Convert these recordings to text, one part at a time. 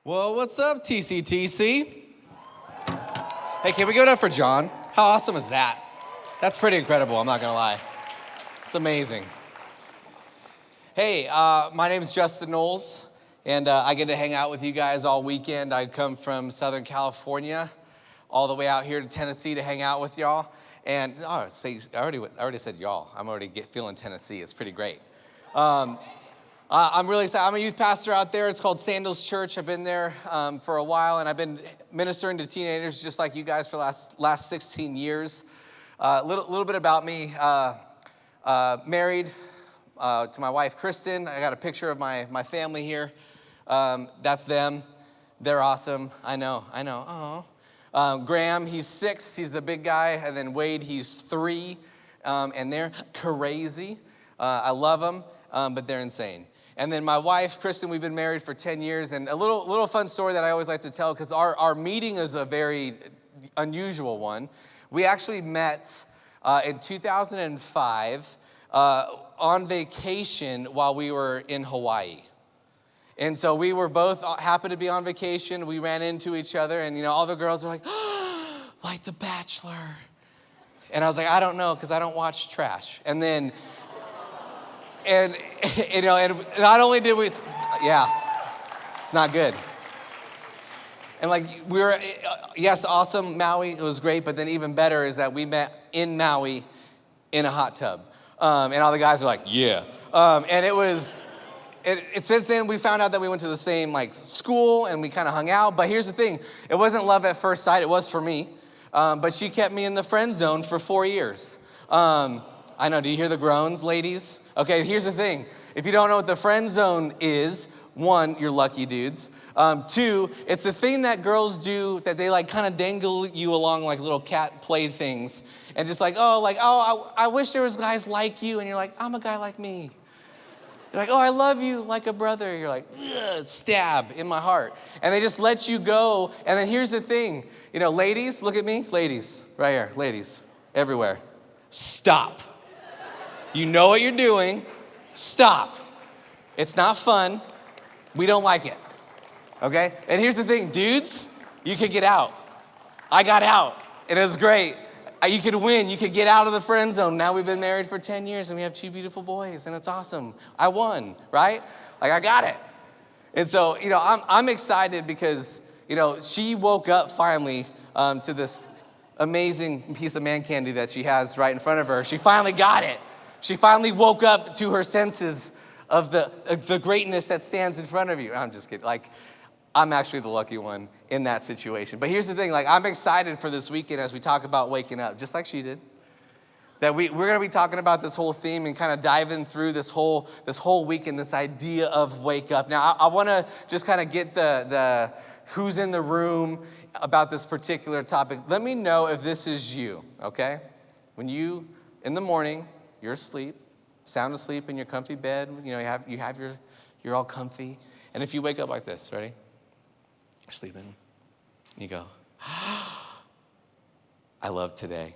Well, what's up, TCTC? Hey, can we give it up for John? How awesome is that? That's pretty incredible, I'm not gonna lie. It's amazing. Hey, my name is Justin Knowles, and I get to hang out with you guys all weekend. I come from Southern California, all the way out here to Tennessee to hang out with y'all. And I already said y'all. I'm already feeling Tennessee. It's pretty great. I'm really excited. I'm a youth pastor out there. It's called Sandals Church. I've been there for a while, and I've been ministering to teenagers just like you guys for the last 16 years. Little bit about me. Married to my wife, Kristen. I got a picture of my family here. That's them. They're awesome. I know. Oh. Graham, he's 6. He's the big guy. And then Wade, he's 3. And they're crazy. I love them, but they're insane. And then my wife, Kristen, we've been married for 10 years. And a little fun story that I always like to tell, because our meeting is a very unusual one. We actually met in 2005 on vacation while we were in Hawaii. And so we were both happened to be on vacation. We ran into each other, and all the girls are like, oh, like The Bachelor. And I was like, I don't know, because I don't watch trash. And then, and not only did we, it's not good. And we were, yes, awesome, Maui, it was great, but then even better is that we met in Maui in a hot tub. And all the guys are like, yeah. And it was, since then, we found out that we went to the same school, and we kind of hung out. But here's the thing. It wasn't love at first sight. It was for me. But she kept me in the friend zone for 4 years. I know. Do you hear the groans, ladies? Okay, here's the thing. If you don't know what the friend zone is, 1, you're lucky dudes. 2, it's the thing that girls do that they kind of dangle you along like little cat play things. And just I wish there was guys like you. And you're like, I'm a guy like me. They're like, oh, I love you like a brother. You're like, stab in my heart. And they just let you go. And then here's the thing. Ladies, look at me. Ladies, right here. Ladies, everywhere. Stop. You know what you're doing. Stop. It's not fun. We don't like it. Okay? And here's the thing. Dudes, you could get out. I got out. And it was great. You could win. You could get out of the friend zone. Now we've been married for 10 years, and we have 2 beautiful boys, and it's awesome. I won, right? I got it. And so, I'm excited because, she woke up finally to this amazing piece of man candy that she has right in front of her. She finally got it. She finally woke up to her senses of the greatness that stands in front of you. I'm just kidding. I'm actually the lucky one in that situation. But here's the thing, I'm excited for this weekend as we talk about waking up, just like she did. That we're gonna be talking about this whole theme and kind of diving through this whole weekend, this idea of wake up. Now, I wanna just kind of get the who's in the room about this particular topic. Let me know if this is you, okay? When you, in the morning, you're asleep, sound asleep in your comfy bed, you're all comfy. And if you wake up like this, ready? You're sleeping, and you go, I love today.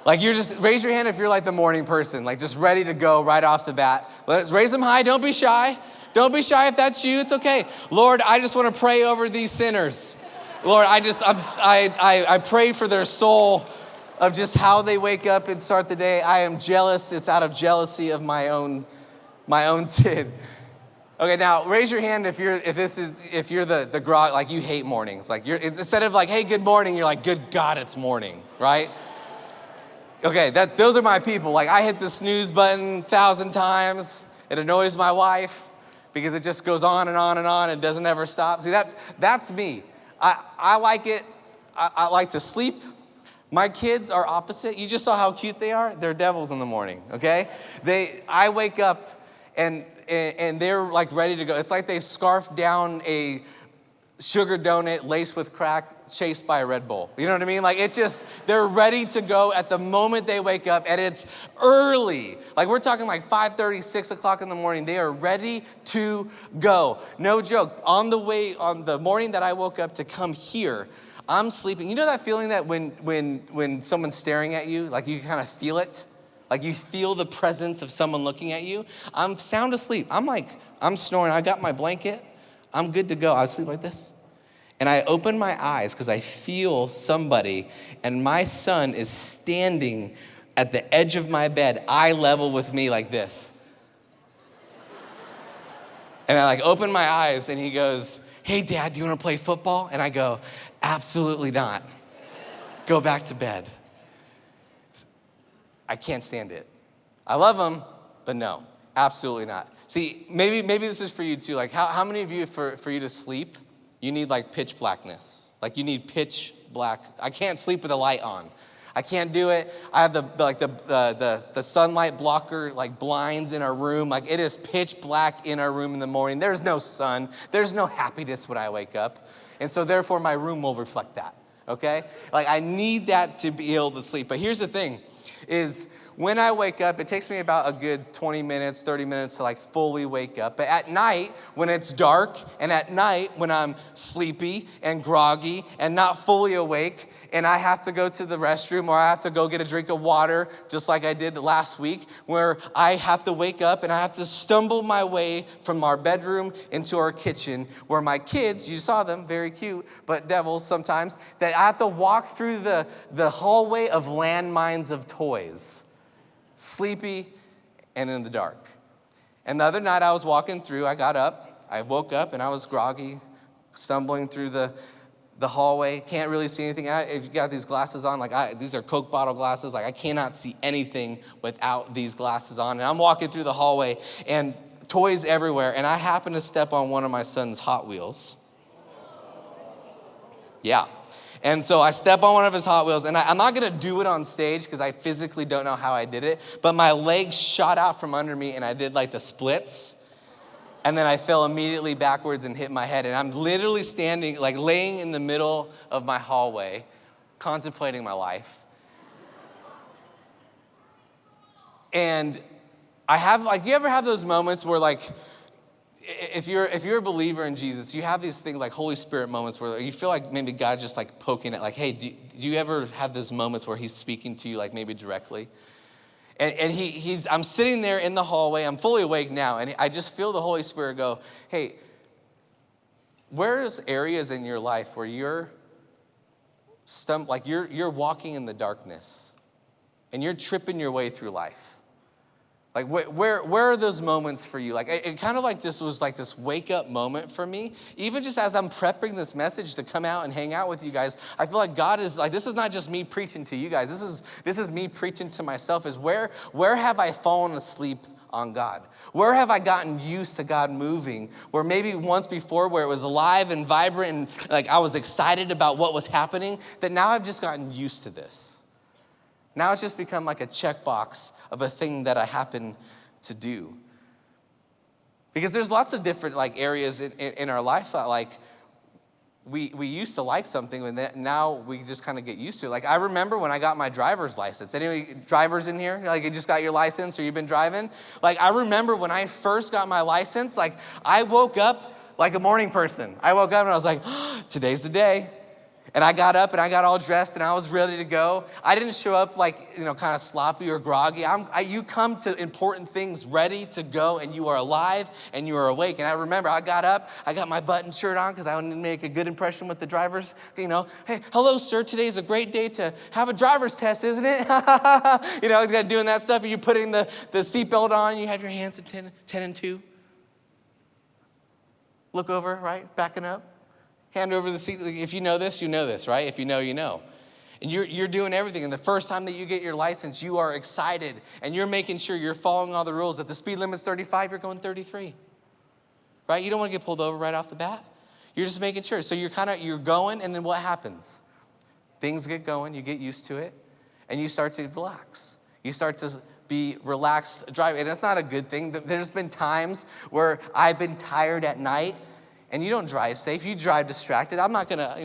You're just, raise your hand if you're the morning person, just ready to go right off the bat. Let's raise them high, don't be shy. Don't be shy if that's you, it's okay. Lord, I just want to pray over these sinners. Lord, I pray for their soul of just how they wake up and start the day. I am jealous, it's out of jealousy of my own sin. Okay, now raise your hand if you're the grog, you hate mornings. You're instead of hey, good morning, you're like, good God, it's morning, right? Okay, those are my people. I hit the snooze button 1,000 times. It annoys my wife because it just goes on and on and on and doesn't ever stop. See, that's me. I like it. I like to sleep. My kids are opposite. You just saw how cute they are. They're devils in the morning. Okay, I wake up and they're ready to go. It's like they scarfed down a sugar donut laced with crack chased by a Red Bull. You know what I mean? It's just, they're ready to go at the moment they wake up, and it's early. We're talking 5:30, 6 o'clock in the morning. They are ready to go. No joke. On the morning that I woke up to come here, I'm sleeping. You know that feeling that when someone's staring at you, you kind of feel it? You feel the presence of someone looking at you? I'm sound asleep. I'm snoring. I got my blanket. I'm good to go. I sleep like this. And I open my eyes because I feel somebody, and my son is standing at the edge of my bed, eye level with me like this. And I like open my eyes, and he goes, "Hey, Dad, do you want to play football?" And I go, "Absolutely not. Go back to bed." I can't stand it. I love him, but no, absolutely not. See, maybe this is for you too. Like, how many of you, for you to sleep, you need like pitch blackness? Like, you need pitch black. I can't sleep with a light on. I can't do it. I have the sunlight blocker like blinds in our room. Like, it is pitch black in our room in the morning. There's no sun. There's no happiness when I wake up. And so therefore my room will reflect that, okay? Like, I need that to be able to sleep. But here's the thing, is when I wake up, it takes me about a good 20 minutes, 30 minutes to like fully wake up. But at night, when it's dark, and at night when I'm sleepy and groggy and not fully awake, and I have to go to the restroom or I have to go get a drink of water, just like I did last week, where I have to wake up and I have to stumble my way from our bedroom into our kitchen, where my kids, you saw them, very cute, but devils sometimes, that I have to walk through the hallway of landmines of toys, sleepy and in the dark. And the other night I was walking through, I woke up and I was groggy, stumbling through the hallway, can't really see anything. If you got these glasses on, these are Coke bottle glasses, I cannot see anything without these glasses on. And I'm walking through the hallway and toys everywhere, and I happen to step on one of my son's Hot Wheels. Yeah. And so I step on one of his Hot Wheels, and I'm not gonna do it on stage because I physically don't know how I did it, but my legs shot out from under me and I did like the splits. And then I fell immediately backwards and hit my head. And I'm literally standing, like laying in the middle of my hallway, contemplating my life. And I have, like, you ever have those moments where, like, if you're a believer in Jesus, you have these things like Holy Spirit moments where you feel like maybe God just like poking at, like, hey, do you ever have those moments where he's speaking to you, like maybe directly? And I'm sitting there in the hallway, I'm fully awake now, and I just feel the Holy Spirit go, hey, where's areas in your life where you're walking in the darkness and you're tripping your way through life? Like, where are those moments for you? Like, it kind of like this was like this wake up moment for me. Even just as I'm prepping this message to come out and hang out with you guys, I feel like God is like, this is not just me preaching to you guys. This is me preaching to myself, is where have I fallen asleep on God? Where have I gotten used to God moving? Where maybe once before where it was alive and vibrant and like I was excited about what was happening, that now I've just gotten used to this. Now it's just become like a checkbox of a thing that I happen to do. Because there's lots of different like areas in our life that like we used to like something and now we just kind of get used to it. Like I remember when I got my driver's license. Any drivers in here? Like you just got your license or you've been driving? Like I remember when I first got my license, like I woke up like a morning person. I woke up and I was like, today's the day. And I got up and I got all dressed and I was ready to go. I didn't show up like, kind of sloppy or groggy. You come to important things ready to go and you are alive and you are awake. And I remember I got up, I got my button shirt on because I wanted to make a good impression with the drivers. Hey, hello, sir, today's a great day to have a driver's test, isn't it? Doing that stuff and you're putting the seatbelt on, you have your hands at 10 and 2. Look over, right, backing up. Hand over the seat. If you know this, right? If you know, you know. And you're doing everything. And the first time that you get your license, you are excited. And you're making sure you're following all the rules. If the speed limit's 35, you're going 33. Right? You don't want to get pulled over right off the bat. You're just making sure. So you're going, and then what happens? Things get going, you get used to it, and you start to relax. You start to be relaxed driving. And that's not a good thing. There's been times where I've been tired at night, and you don't drive safe, you drive distracted. I'm not gonna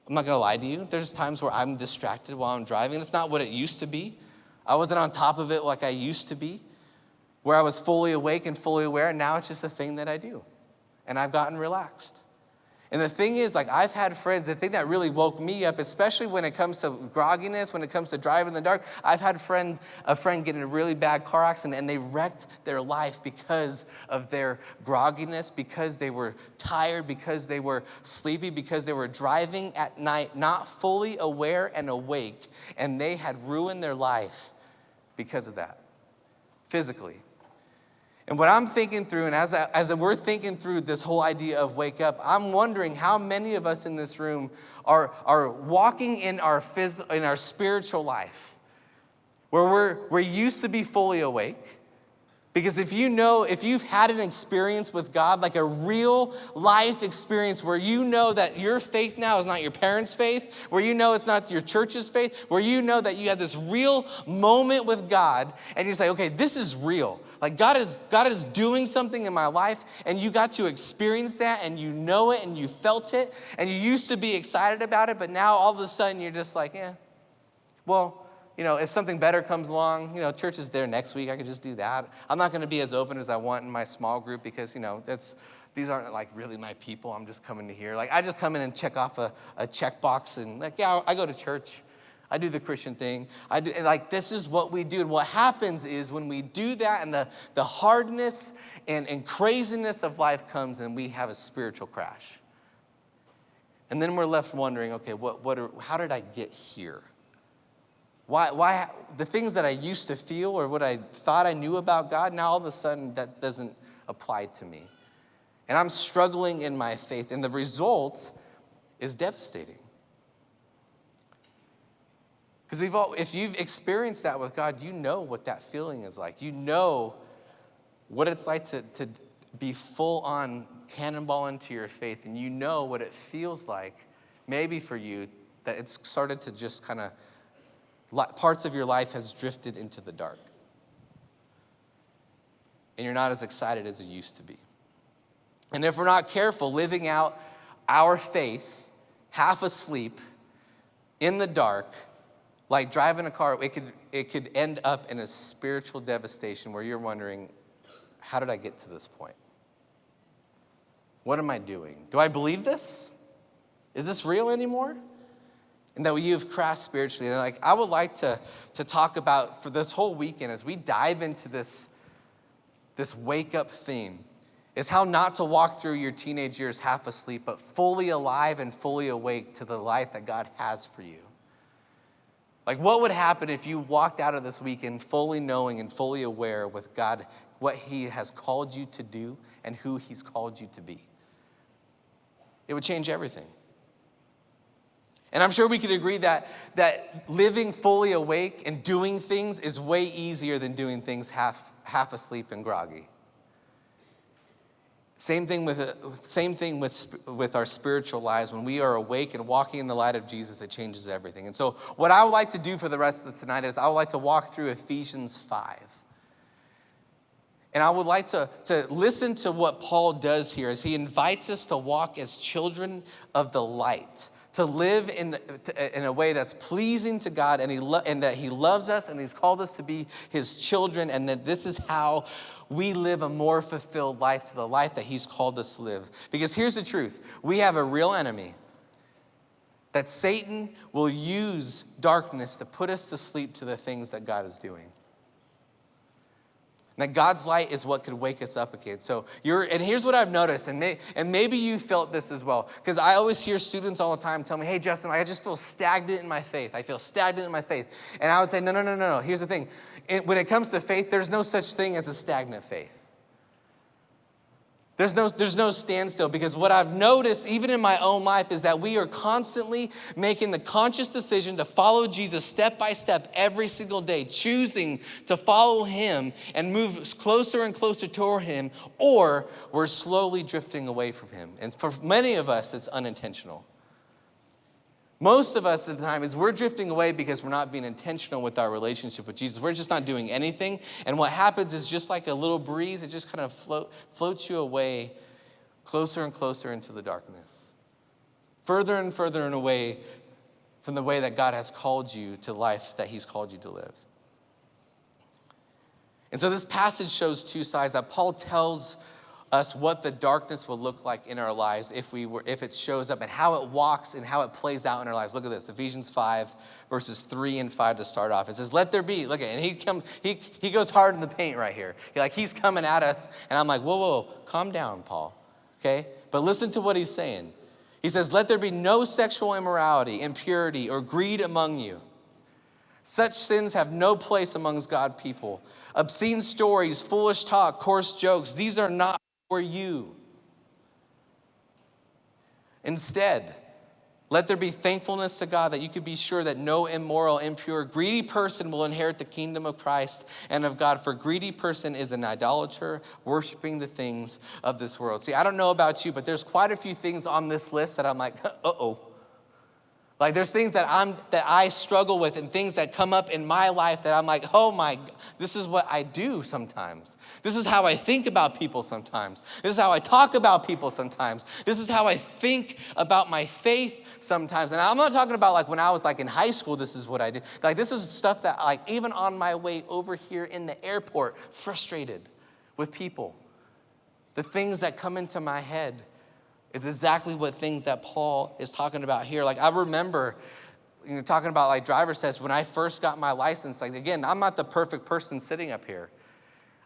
lie to you. There's times where I'm distracted while I'm driving. It's not what it used to be. I wasn't on top of it like I used to be, where I was fully awake and fully aware, and now it's just a thing that I do. And I've gotten relaxed. And the thing is, like, I've had friends, the thing that really woke me up, especially when it comes to grogginess, when it comes to driving in the dark, I've had a friend get in a really bad car accident, and they wrecked their life because of their grogginess, because they were tired, because they were sleepy, because they were driving at night, not fully aware and awake, and they had ruined their life because of that, physically. And what I'm thinking through, and as we're thinking through this whole idea of wake up, I'm wondering how many of us in this room are walking in our spiritual life, where we used to be fully awake. Because if you've had an experience with God, like a real life experience where you know that your faith now is not your parents' faith, where you know it's not your church's faith, where you know that you had this real moment with God, and you say, okay, this is real. Like God is doing something in my life, and you got to experience that, and you know it, and you felt it, and you used to be excited about it, but now all of a sudden you're just like, well, if something better comes along, church is there next week, I could just do that. I'm not going to be as open as I want in my small group because, these aren't like really my people. I'm just coming to here. Like I just come in and check off a checkbox and like, yeah, I go to church. I do the Christian thing. This is what we do. And what happens is when we do that and the hardness and craziness of life comes and we have a spiritual crash. And then we're left wondering, okay, how did I get here? Why the things that I used to feel or what I thought I knew about God, now all of a sudden that doesn't apply to me. And I'm struggling in my faith, and the result is devastating. Because if you've experienced that with God, you know what that feeling is like. You know what it's like to be full on cannonball into your faith, and you know what it feels like, maybe for you, that it's started to just kind of parts of your life has drifted into the dark. And you're not as excited as you used to be. And if we're not careful, living out our faith, half asleep, in the dark, like driving a car, it could end up in a spiritual devastation where you're wondering, how did I get to this point? What am I doing? Do I believe this? Is this real anymore? And that you've crashed spiritually. And I would like to talk about for this whole weekend as we dive into this wake up theme, is how not to walk through your teenage years half asleep, but fully alive and fully awake to the life that God has for you. Like what would happen if you walked out of this weekend fully knowing and fully aware with God, what he has called you to do and who he's called you to be? It would change everything. And I'm sure we could agree that living fully awake and doing things is way easier than doing things half asleep and groggy. Same thing with our spiritual lives. When we are awake and walking in the light of Jesus, it changes everything. And so what I would like to do for the rest of tonight is I would like to walk through Ephesians 5. And I would like to listen to what Paul does here as he invites us to walk as children of the light, to live in a way that's pleasing to God, and that he loves us, and he's called us to be his children, and that this is how we live a more fulfilled life, to the life that he's called us to live. Because here's the truth. We have a real enemy, that Satan will use darkness to put us to sleep to the things that God is doing. Now, God's light is what could wake us up again. And here's what I've noticed, and maybe you felt this as well, because I always hear students all the time tell me, hey, Justin, I just feel stagnant in my faith. I feel stagnant in my faith. And I would say, no. Here's the thing. When it comes to faith, there's no such thing as a stagnant faith. There's no standstill, because what I've noticed even in my own life is that we are constantly making the conscious decision to follow Jesus step by step every single day, choosing to follow him and move closer and closer toward him, or we're slowly drifting away from him. And for many of us, it's unintentional. Most of us at the time is we're drifting away because we're not being intentional with our relationship with Jesus. We're just not doing anything. And what happens is just like a little breeze, it just kind of floats you away closer and closer into the darkness. Further and further and away from the way that God has called you to life that he's called you to live. And so this passage shows two sides, that Paul tells us what the darkness will look like in our lives if it shows up, and how it walks and how it plays out in our lives. Look at this, Ephesians 5, verses 3 and 5 to start off. It says, let there be, look at it, and he goes hard in the paint right here. He's coming at us, and I'm like, whoa, calm down, Paul, okay? But listen to what he's saying. He says, let there be no sexual immorality, impurity, or greed among you. Such sins have no place amongst God's people. Obscene stories, foolish talk, coarse jokes, these are not for you. Instead, let there be thankfulness to God, that you could be sure that no immoral, impure, greedy person will inherit the kingdom of Christ and of God. For a greedy person is an idolater, worshiping the things of this world. See, I don't know about you, but there's quite a few things on this list that I'm like, uh-oh. Like there's things that I struggle with, and things that come up in my life that I'm like, oh my, this is what I do sometimes. This is how I think about people sometimes. This is how I talk about people sometimes. This is how I think about my faith sometimes. And I'm not talking about like when I was like in high school, this is what I did. Like this is stuff that like even on my way over here in the airport, frustrated with people. The things that come into my head is exactly what things that Paul is talking about here. Like I remember, talking about like driver's test, when I first got my license, like again, I'm not the perfect person sitting up here.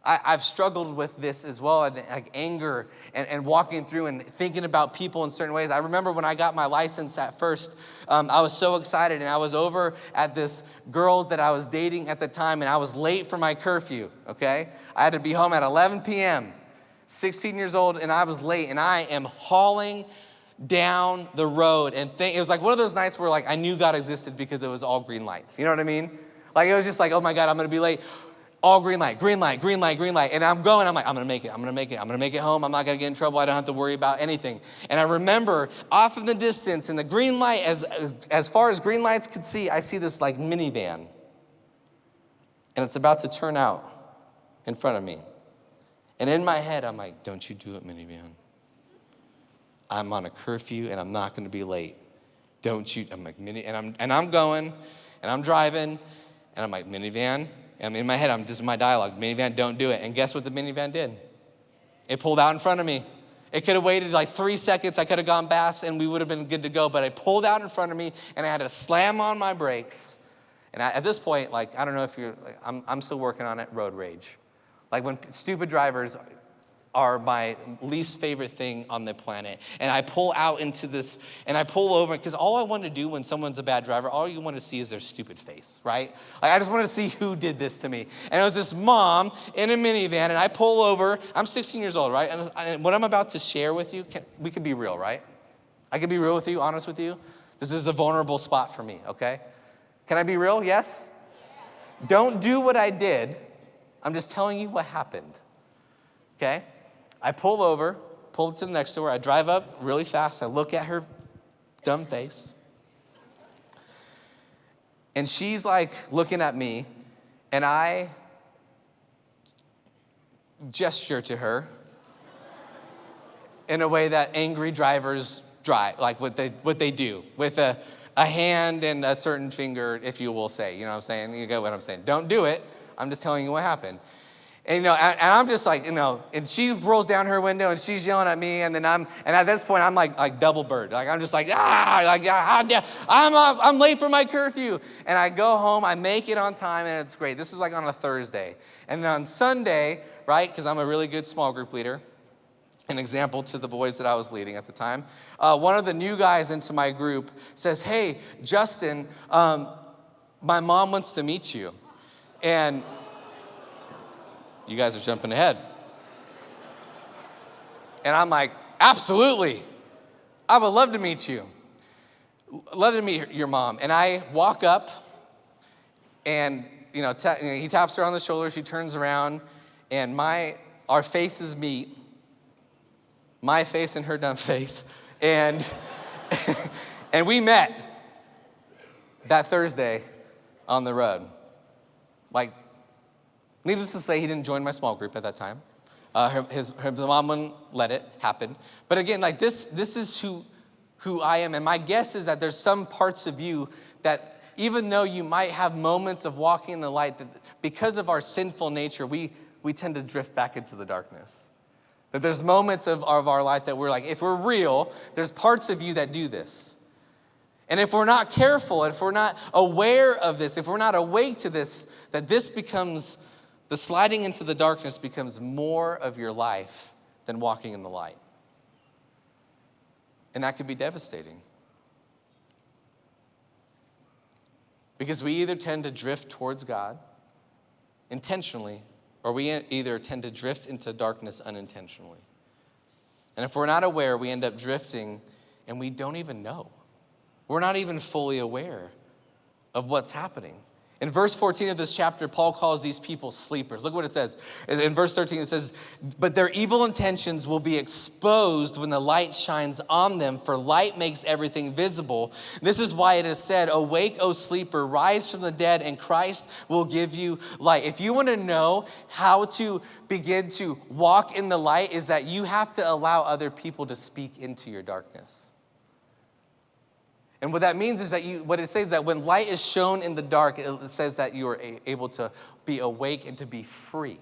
I've struggled with this as well, and like anger and walking through and thinking about people in certain ways. I remember when I got my license at first, I was so excited, and I was over at this girl's that I was dating at the time, and I was late for my curfew, okay? I had to be home at 11 p.m., 16 years old, and I was late, and I am hauling down the road, and it was like one of those nights where like I knew God existed because it was all green lights. You know what I mean? Like it was just like, oh my God, I'm gonna be late. All green light, green light, green light, green light. And I'm like, I'm gonna make it home. I'm not gonna get in trouble. I don't have to worry about anything. And I remember off in the distance, in the green light, as far as green lights could see, I see this like minivan. And it's about to turn out in front of me. And in my head, I'm like, don't you do it, minivan. I'm on a curfew and I'm not gonna be late. Don't you, I'm like, I'm going and I'm driving and I'm like, minivan. And in my head, this is my dialogue, minivan, don't do it. And guess what the minivan did? It pulled out in front of me. It could have waited like 3 seconds. I could have gone past and we would have been good to go. But it pulled out in front of me and I had to slam on my brakes. And at this point, like, I don't know if you're, like, I'm still working on it, road rage. Like when stupid drivers are my least favorite thing on the planet. And I pull out into this, and I pull over, because all I want to do when someone's a bad driver, all you want to see is their stupid face, right? Like I just want to see who did this to me. And it was this mom in a minivan, and I pull over. I'm 16 years old, right? And what I'm about to share with you, we could be real, right? I could be real with you, honest with you. This is a vulnerable spot for me, okay? Can I be real? Yes? Don't do what I did. I'm just telling you what happened, okay? I pull over, pull it to the next door. I drive up really fast. I look at her dumb face. And she's like looking at me, and I gesture to her in a way that angry drivers drive, like what they do, with a hand and a certain finger, if you will say. You know what I'm saying? You get what I'm saying. Don't do it. I'm just telling you what happened. And, and I'm just like, and she rolls down her window and she's yelling at me. And then and at this point, I'm like double bird. Like, I'm just like, I'm late for my curfew. And I go home, I make it on time, and it's great. This is like on a Thursday. And then on Sunday, right, because I'm a really good small group leader, an example to the boys that I was leading at the time, one of the new guys into my group says, hey, Justin, my mom wants to meet you. And you guys are jumping ahead. And I'm like, absolutely. I would love to meet you. Love to meet your mom. And I walk up, and he taps her on the shoulder. She turns around, and our faces meet. My face and her dumb face. And and we met that Thursday on the road. Like, needless to say, he didn't join my small group at that time. His mom wouldn't let it happen. But again, like this is who I am. And my guess is that there's some parts of you that even though you might have moments of walking in the light, that because of our sinful nature, we tend to drift back into the darkness. That there's moments of our life that we're like, if we're real, there's parts of you that do this. And if we're not careful, if we're not aware of this, if we're not awake to this, that this becomes, the sliding into the darkness becomes more of your life than walking in the light. And that could be devastating. Because we either tend to drift towards God intentionally, or we either tend to drift into darkness unintentionally. And if we're not aware, we end up drifting and we don't even know. We're not even fully aware of what's happening. In verse 14 of this chapter, Paul calls these people sleepers. Look what it says. In verse 13, it says, "But their evil intentions will be exposed when the light shines on them, for light makes everything visible. This is why it is said, 'Awake, O sleeper, rise from the dead, and Christ will give you light.'" If you want to know how to begin to walk in the light, is that you have to allow other people to speak into your darkness. And what that means is that what it says is that when light is shown in the dark, it says that you are able to be awake and to be free.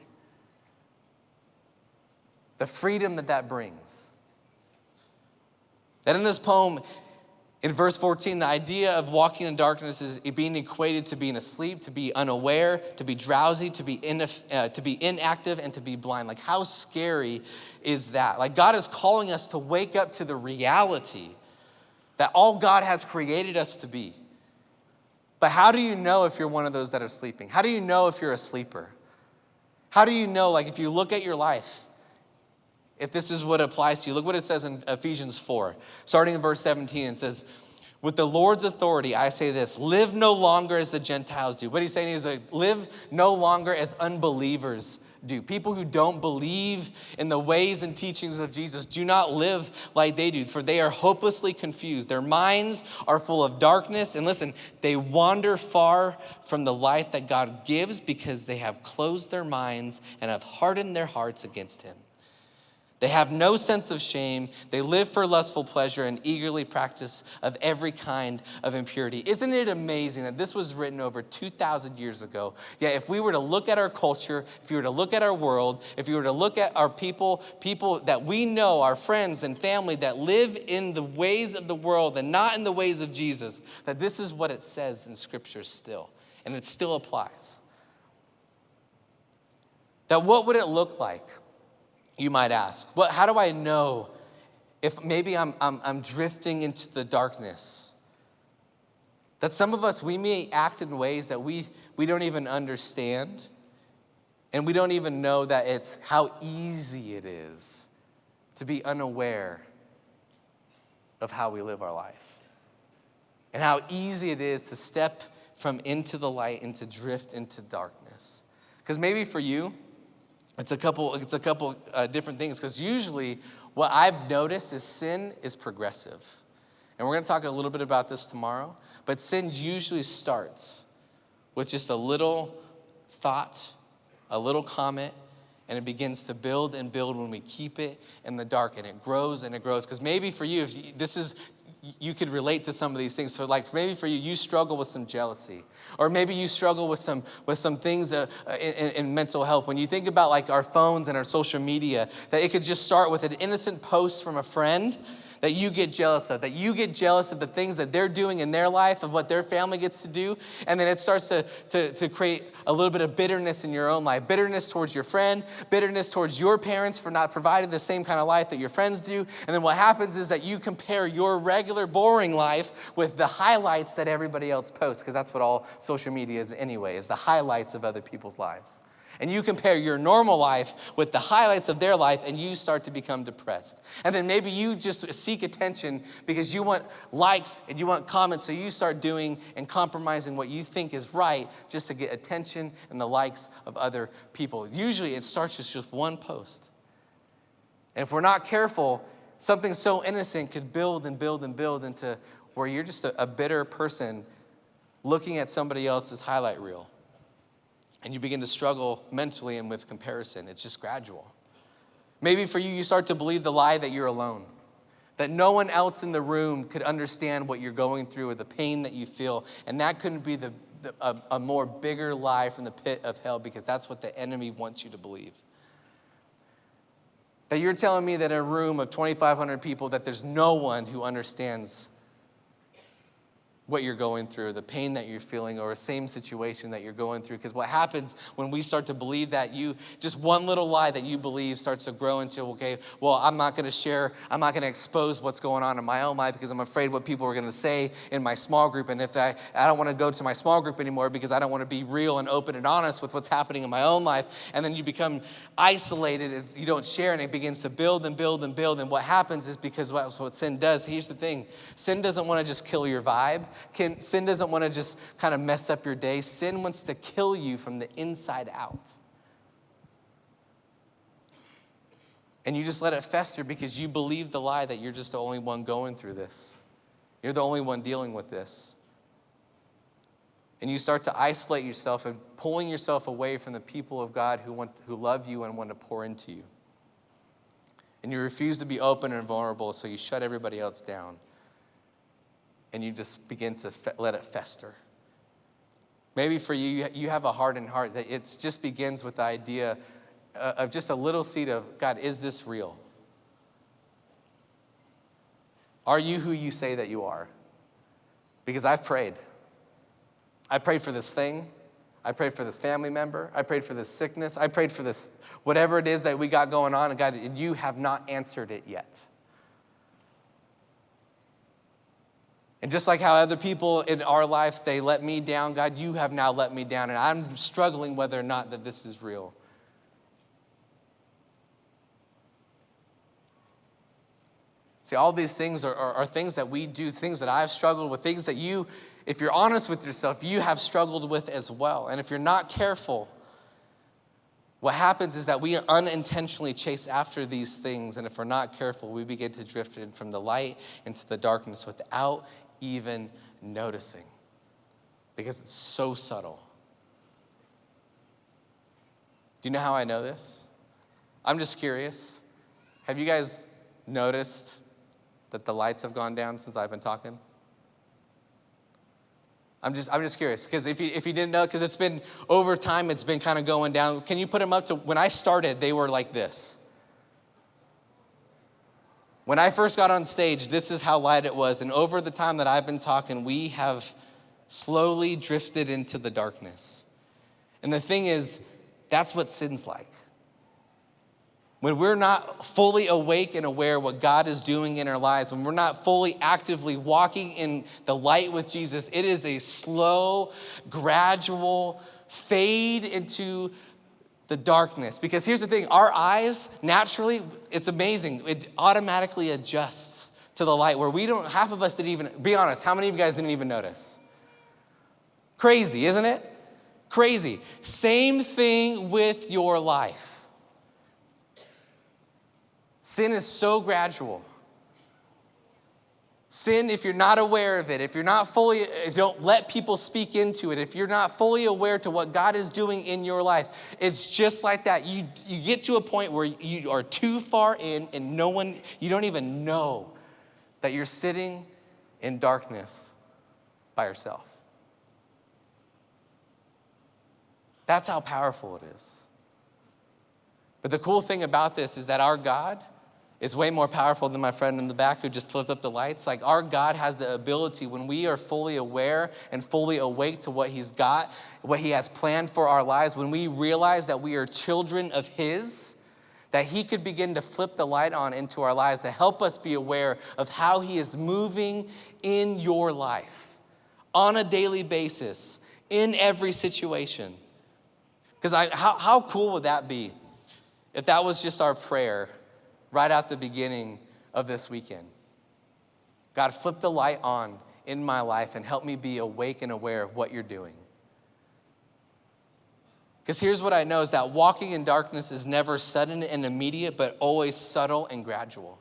The freedom that brings. That in this poem, in verse 14, the idea of walking in darkness is being equated to being asleep, to be unaware, to be drowsy, to be inactive, and to be blind. Like, how scary is that? Like, God is calling us to wake up to the reality that all God has created us to be. But how do you know if you're one of those that are sleeping? How do you know if you're a sleeper? How do you know, like, if you look at your life, if this is what applies to you? Look what it says in Ephesians 4, starting in verse 17. It says, "With the Lord's authority, I say this, live no longer as the Gentiles do." What he's saying is, like, live no longer as unbelievers do. People who don't believe in the ways and teachings of Jesus do not live like they do, for they are hopelessly confused. Their minds are full of darkness, and listen, they wander far from the light that God gives because they have closed their minds and have hardened their hearts against him. They have no sense of shame. They live for lustful pleasure and eagerly practice of every kind of impurity. Isn't it amazing that this was written over 2,000 years ago? Yet if we were to look at our culture, if we were to look at our world, if we were to look at our people that we know, our friends and family that live in the ways of the world and not in the ways of Jesus, that this is what it says in Scripture still. And it still applies. That what would it look like? You might ask, well, how do I know if maybe I'm drifting into the darkness? That some of us, we may act in ways that we don't even understand, and we don't even know that it's how easy it is to be unaware of how we live our life. And how easy it is to step from into the light and to drift into darkness. Because maybe for you, It's a couple different things, because usually what I've noticed is sin is progressive. And we're going to talk a little bit about this tomorrow, but sin usually starts with just a little thought, a little comment, and it begins to build and build when we keep it in the dark, and it grows and it grows. Because maybe for you, you could relate to some of these things. So like maybe for you, you struggle with some jealousy. Or maybe you struggle with some things in mental health. When you think about like our phones and our social media, that it could just start with an innocent post from a friend that you get jealous of. That you get jealous of the things that they're doing in their life, of what their family gets to do. And then it starts to create a little bit of bitterness in your own life. Bitterness towards your friend, bitterness towards your parents for not providing the same kind of life that your friends do. And then what happens is that you compare your regular, boring life with the highlights that everybody else posts, because that's what all social media is anyway, is the highlights of other people's lives. And you compare your normal life with the highlights of their life, and you start to become depressed. And then maybe you just seek attention because you want likes and you want comments, so you start doing and compromising what you think is right just to get attention and the likes of other people. Usually it starts with just one post. And if we're not careful, something so innocent could build and build and build into where you're just a bitter person looking at somebody else's highlight reel. And you begin to struggle mentally and with comparison. It's just gradual. Maybe for you, you start to believe the lie that you're alone, that no one else in the room could understand what you're going through or the pain that you feel. And that couldn't be a more bigger lie from the pit of hell, because that's what the enemy wants you to believe. That you're telling me that in a room of 2,500 people that there's no one who understands what you're going through, the pain that you're feeling, or the same situation that you're going through. Because what happens when we start to believe that, just one little lie that you believe starts to grow into, okay, well, I'm not going to share, I'm not going to expose what's going on in my own life because I'm afraid what people are going to say in my small group. And if I don't want to go to my small group anymore because I don't want to be real and open and honest with what's happening in my own life. And then you become isolated and you don't share, and it begins to build and build and build. And what happens is, because that's what sin does. Here's the thing. Sin doesn't want to just kill your vibe. Sin doesn't want to just kind of mess up your day. Sin wants to kill you from the inside out. And you just let it fester because you believe the lie that you're just the only one going through this. You're the only one dealing with this. And you start to isolate yourself and pulling yourself away from the people of God who love you and want to pour into you. And you refuse to be open and vulnerable, so you shut everybody else down. And you just begin to let it fester. Maybe for you, you have a hardened heart that it just begins with the idea of just a little seed of, God, is this real? Are you who you say that you are? Because I've prayed. I prayed for this thing. I prayed for this family member. I prayed for this sickness. I prayed for this, whatever it is that we got going on. And God, you have not answered it yet. And just like how other people in our life, they let me down, God, you have now let me down. And I'm struggling whether or not that this is real. See, all these things are things that we do, things that I've struggled with, things that you, if you're honest with yourself, you have struggled with as well. And if you're not careful, what happens is that we unintentionally chase after these things. And if we're not careful, we begin to drift in from the light into the darkness without even noticing, because it's so subtle. Do you know how I know this? I'm just curious. Have you guys noticed that the lights have gone down since I've been talking? I'm just curious, because if you didn't know, because it's been over time, it's been kind of going down. Can you put them up to when I started? They were like this. When I first got on stage, this is how light it was. And over the time that I've been talking, we have slowly drifted into the darkness. And the thing is, that's what sin's like. When we're not fully awake and aware what God is doing in our lives, when we're not fully actively walking in the light with Jesus, it is a slow, gradual fade into the darkness. Because here's the thing, our eyes, naturally, it's amazing. It automatically adjusts to the light where half of us didn't even, be honest, how many of you guys didn't even notice? Crazy, isn't it? Crazy. Same thing with your life. Sin is so gradual. Sin, if you're not aware of it, if you don't let people speak into it, if you're not fully aware to what God is doing in your life, it's just like that. You get to a point where you are too far in and you don't even know that you're sitting in darkness by yourself. That's how powerful it is. But the cool thing about this is that our God is way more powerful than my friend in the back who just flipped up the lights. Like, our God has the ability, when we are fully aware and fully awake to what he's got, what he has planned for our lives, when we realize that we are children of his, that he could begin to flip the light on into our lives to help us be aware of how he is moving in your life on a daily basis, in every situation. Because how cool would that be if that was just our prayer right at the beginning of this weekend? God, flip the light on in my life and help me be awake and aware of what you're doing. Because here's what I know is that walking in darkness is never sudden and immediate, but always subtle and gradual.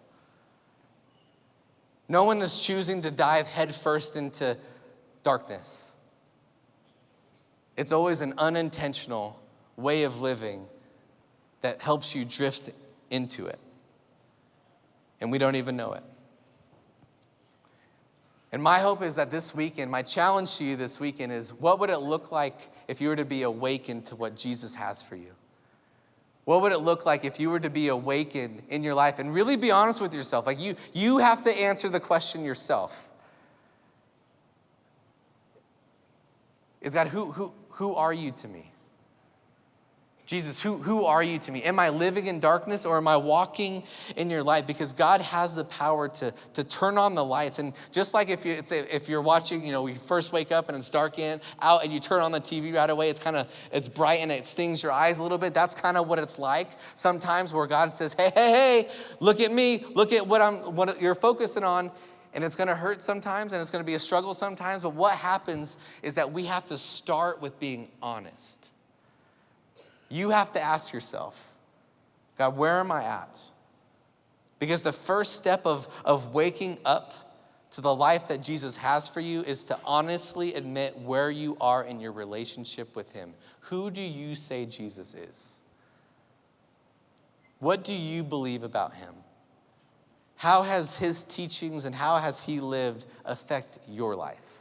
No one is choosing to dive headfirst into darkness. It's always an unintentional way of living that helps you drift into it. And we don't even know it. And my hope is that this weekend, my challenge to you this weekend is, what would it look like if you were to be awakened to what Jesus has for you? What would it look like if you were to be awakened in your life and really be honest with yourself? Like you have to answer the question yourself. Is God, who are you to me? Jesus, who are you to me? Am I living in darkness or am I walking in your light? Because God has the power to turn on the lights. And just like if you're watching, we first wake up and it's dark out and you turn on the TV right away, it's bright and it stings your eyes a little bit. That's kind of what it's like sometimes, where God says, hey, look at me, look at what you're focusing on. And it's going to hurt sometimes and it's going to be a struggle sometimes. But what happens is that we have to start with being honest. You have to ask yourself, God, where am I at? Because the first step of waking up to the life that Jesus has for you is to honestly admit where you are in your relationship with him. Who do you say Jesus is? What do you believe about him? How has his teachings and how has he lived affect your life?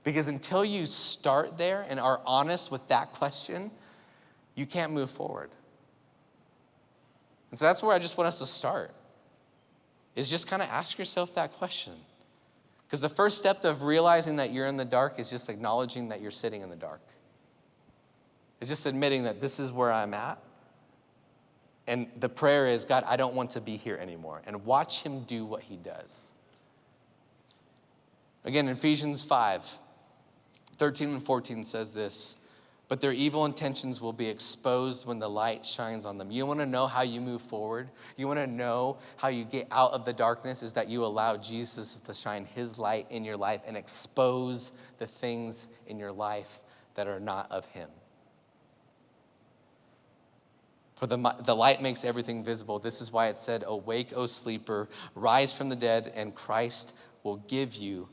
Because until you start there and are honest with that question, you can't move forward. And so that's where I just want us to start, is just kind of ask yourself that question. Because the first step of realizing that you're in the dark is just acknowledging that you're sitting in the dark. It's just admitting that this is where I'm at. And the prayer is, God, I don't want to be here anymore. And watch him do what he does. Again, Ephesians 5:13 and 14 says this: but their evil intentions will be exposed when the light shines on them. You want to know how you move forward? You want to know how you get out of the darkness? Is that you allow Jesus to shine his light in your life and expose the things in your life that are not of him. For the light makes everything visible. This is why it said, awake, O sleeper, rise from the dead, and Christ will give you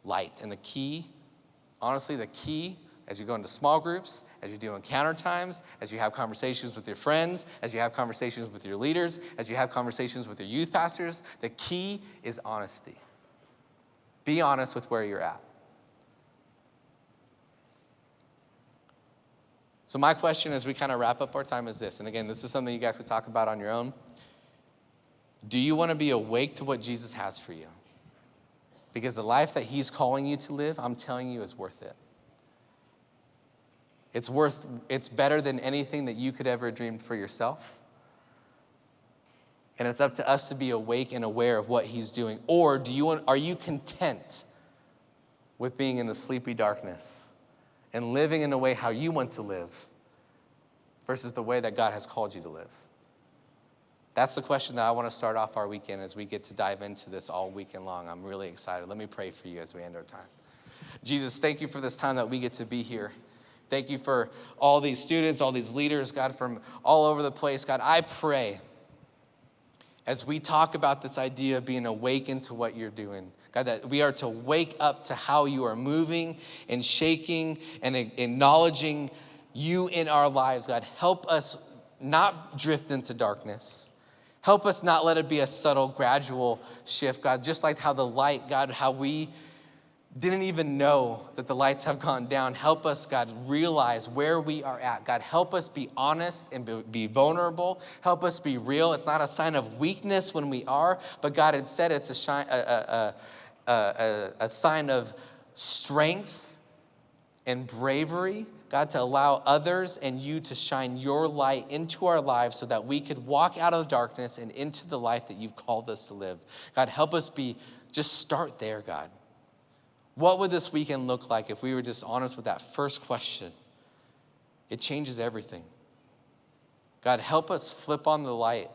light. And the key, as you go into small groups, as you do encounter times, as you have conversations with your friends, as you have conversations with your leaders, as you have conversations with your youth pastors, the key is honesty. Be honest with where you're at. So my question as we kind of wrap up our time is this, and again, this is something you guys could talk about on your own. Do you want to be awake to what Jesus has for you? Because the life that he's calling you to live, I'm telling you, is worth it. It's better than anything that you could ever dream for yourself. And it's up to us to be awake and aware of what he's doing. Or are you content with being in the sleepy darkness and living in a way how you want to live versus the way that God has called you to live? That's the question that I want to start off our weekend as we get to dive into this all weekend long. I'm really excited. Let me pray for you as we end our time. Jesus, thank you for this time that we get to be here. Thank you for all these students, all these leaders, God, from all over the place. God, I pray as we talk about this idea of being awakened to what you're doing, God, that we are to wake up to how you are moving and shaking and acknowledging you in our lives. God, help us not drift into darkness. Help us not let it be a subtle, gradual shift, God, just like how the light, God, how we didn't even know that the lights have gone down. Help us, God, realize where we are at. God, help us be honest and be vulnerable. Help us be real. It's not a sign of weakness when we are, but God, instead it's a sign of strength and bravery, God, to allow others and you to shine your light into our lives so that we could walk out of the darkness and into the life that you've called us to live. God, help us just start there, God. What would this weekend look like if we were just honest with that first question? It changes everything. God, help us flip on the light,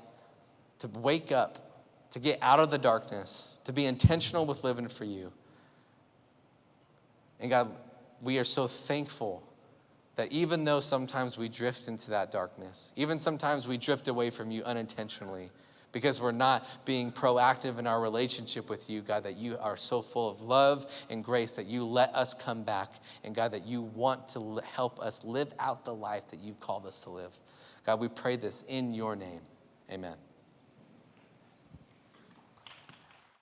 to wake up, to get out of the darkness, to be intentional with living for you. And God, we are so thankful that even though sometimes we drift into that darkness, even sometimes we drift away from you unintentionally, because we're not being proactive in our relationship with you, God, that you are so full of love and grace that you let us come back. And God, that you want to help us live out the life that you've called us to live. God, we pray this in your name. Amen.